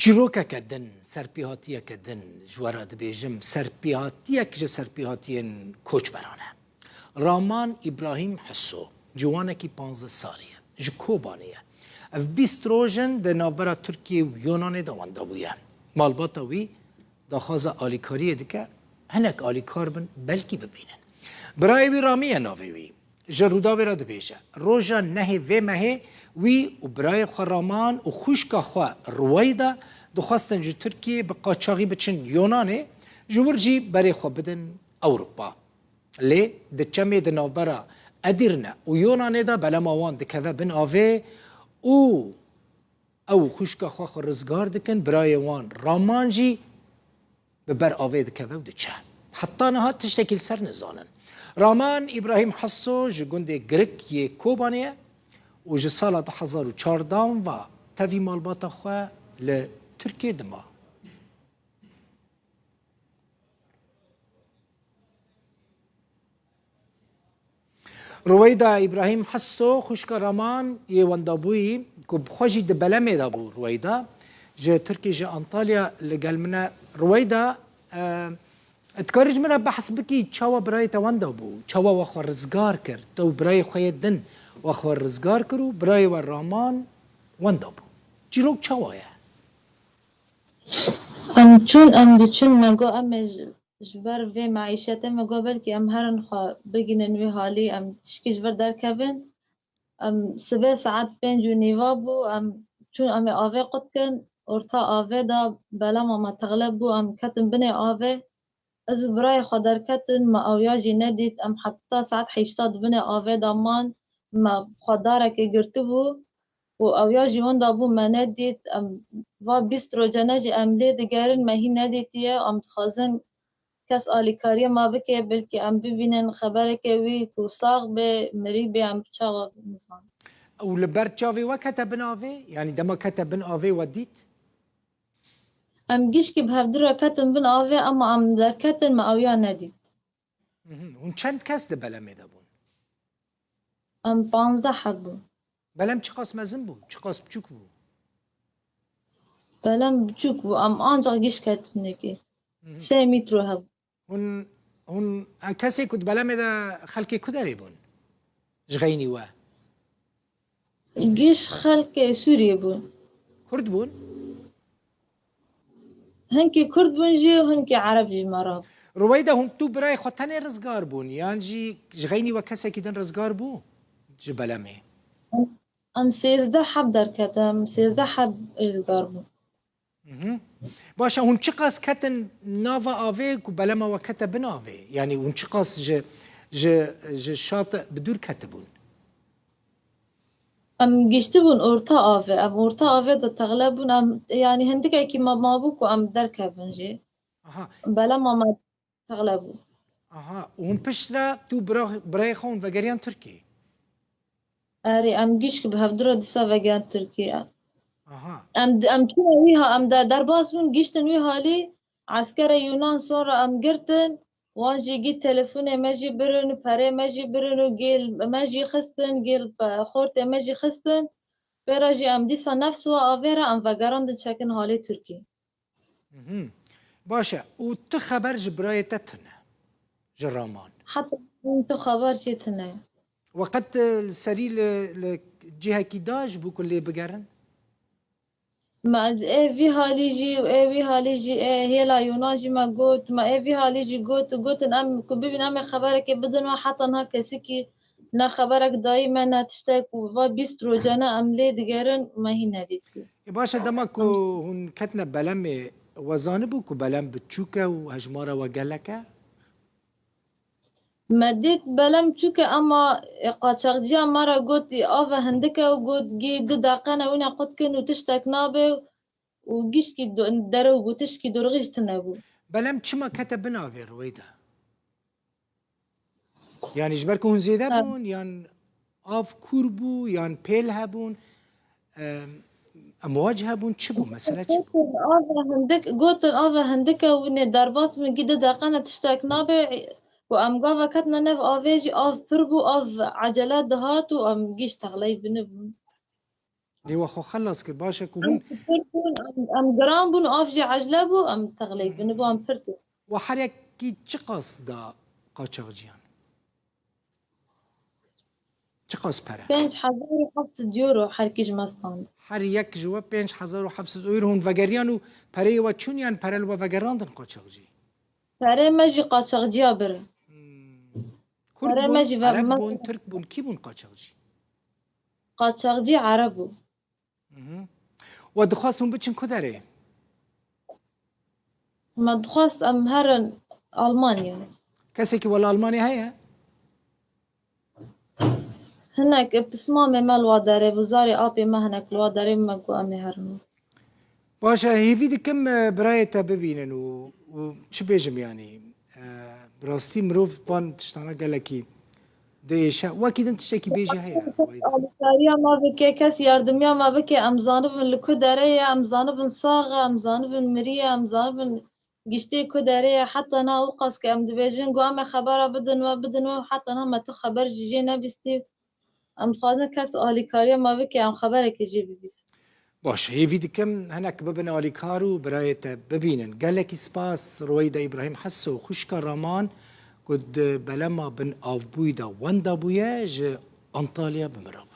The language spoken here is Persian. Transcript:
چیروکا کردن سرپیهاتیه کردن جوارا دبیجم سرپیهاتیه که سرپیهاتیین کوچ برانه رامان ابراهیم حسو جوانه کی 15 سالیه جکوبانیه اف 20 روزن ده نابرا ترکیه و یونان دوانده بویه مالباتا وی داخواز آلیکاریه دیگه هنک آلیکار بن بلکی ببینن برای وی رامیه ناوی وی جرودا وی را دبیجه روژا نهی وی مهی وی و برای خو رامان و خوشکا خو رویدا دخواستن جو ترکیه به قاچاقی بچن یونانه جورجی برای خو بدن اوروپا لی دچمی دنابرا ادیرنه و یونانه دا بلماوان دکوه بن آوه او خوشکا خو رزگار دکن برای وان رامان جی ببر آوه دکوه و دچه حتی نها تشتکل سر نزانن رامان ابراهیم حسو جگنده گرک یه کوبانیه و جه سال 2014 و تاوی مالباتا خواه لترکیه دما رویدا ابراهیم حسو خوشکا رامان یه وندابوی که بخواجی دبلمه دابو رویدا جه ترکیه جه انطالیا لگل منه رویدا اتکارج منه بحث بکی چاوا برای توانده بو چاوا وخوا رزگار کرد تو برای خواه دن وخوا رزگار کرو برای و رامان وانده بو جیروک چاوایه چون دی چون مگو جبر وی معیشت مگو بلکی هرن خوا بگینن وی حالی تشکی جبر در کبن سبه ساعت 5 نیوا بو چون آوه قد کن ارتا آوه دا بلا ما تغلب بو کتن بنه آوه ازو برای خوا در کتن ما آویاجی ندید حتی ساعت 8 بنه آوه دا مان ما خوا داره که گرتو بو و آویاجی وان دا بو ما ندید و 20 رو جنجی لی دگرن ما هی ندیدیه خازن کس آلیکاری ما بکه بلکه ببینن خبره که وی تو ساق به مری به چاوا نزمان او لبر چاوی و کتبن آوه یعنی دما کتبن آوه ودید گیش که به هفته را کتن بن آوه اما در کتن ما آویا ندید اون چند کس ده بلمه دا بون 15 حب بو بلم چه قاس مزن بو چه قاس بچوک بو بلم بچوک بو آنجا گیش کتن نگه 3 متر هب هون کسی کد بلمه دا خلکی کداری بون جغینی و گیش خلق سوریه بو کرد بون هنکی کرد بون جی و هنکی عرب جی مراب رویدا هم تو برای خودتن رزگار بون یعنی جی جغینی و کسی که دن رزگار بو جبلمه 13 حب در کتم 13 حب ارزگار بو باشه هون چه قاس کتن ناوا آوه که بلما و کتبن آوه یعنی هون چه قاس ج شاطئ بدور کتبون گشته بون ارتا آوه ارتا آوه دا تغلب بون يعني هندك اكي ما بوكو در کبن جی بلا ما تغلب بون وهم پشترا تو برای خون وگریان ترکی اري گیش که به هفدرا دیسا وگران ترکیه چون ویها در باز بون گیشتن وی حالی عسكر يونان صار گرتن واجي جي تلفون ماجي برن پره ماجي برن و گیل ماجي خستن گیل خورت ماجي خستن براجي دیسا نفس و آویرا وگراندن چکن حالی ترکی باشه و تو خبر جبرای تتنه جرامان حتى تو خبر چیتنه وقت السري لجهة كيداج بو كل بقرن ما في حالی جی و في حالی جی هیلا یونان جی ما گوت ما في حالی جی گوتن کو ببین خبره که بدن و حتی نه کسی که نه خبرک دائما نه تشتک و 20 روزانه لی دیگرن ما هی ندید باشه دماكو هون كتنا بلم وزانبو كو بلم بتشوكا وهجمارة وقالكا مدید بلم چوکه اما قاچاقچی مرا گوتی آوا هندکه و گوت گی 2 دقیقه وینا قد کن و تشتک نابه و گیش کی دره و گوتش کی درغیش تنبو بلم چما كتبنا في رويدا يعني جبركو هون زيدا بون يعني آف كوربو يعني بيل هبون امواج هبون چبو مثلا چبو گوتن آوا هندکه و نه درباس من گی 2 دقیقه تشتک نابه و گاوا کتنا نف آویجی آف پر بو آف عجلات دهات و گیش تغلیب بنبون ديوا خو خلص كي باشا كون ام جرام بون افجي عجله بو ام تغليب بنبو ام فرتو وحريك كي تشقص دا قاچاقجيان تشقص برا 5700 يورو حركيج مستاند هر یک جوا 5700 ايرو هون وگریانو پره و چونیان پرل و وگراندن قاچاقجي فري ماجي قاچاقجيا بر كرد فري بون ماجي عرب بون ترك بون كي بون قاچاقجي قاچاقجي عربو و دخواستون بچن كدره ما دخواست ام هرن المانيا كسي كي ولا المانيا هيا هناك بسمامي ما الواداري وزاري ابي ما هناك الواداري ما قو امي هرنو باشا هي في كم برايتا ببينن وشو بيجم يعني براستي مروف بان تشتانا قالكي ديشا واكيد انت شكي بيجي هيا الكاريا ما بكي كاس ياردميا ما بكي ام زانبن الكدرية ام زانبن صاغة ام زانبن مريا ام زانبن قشتي كدرية حتى نا وقص كام دبيجين قو ام خبرها بدن وحتى نا ما تخبر جيجي نبستي ام خوازن كاس الكاريا ما بكي ام خبرك يجي بس باش هي في كم هناك ببن اليكارو برايتا ببينن قالك سباس رويدا ابراهيم حسو خشكا رامان قد بلما بن افبويدا واندا بويا ج انطاليا بمرابي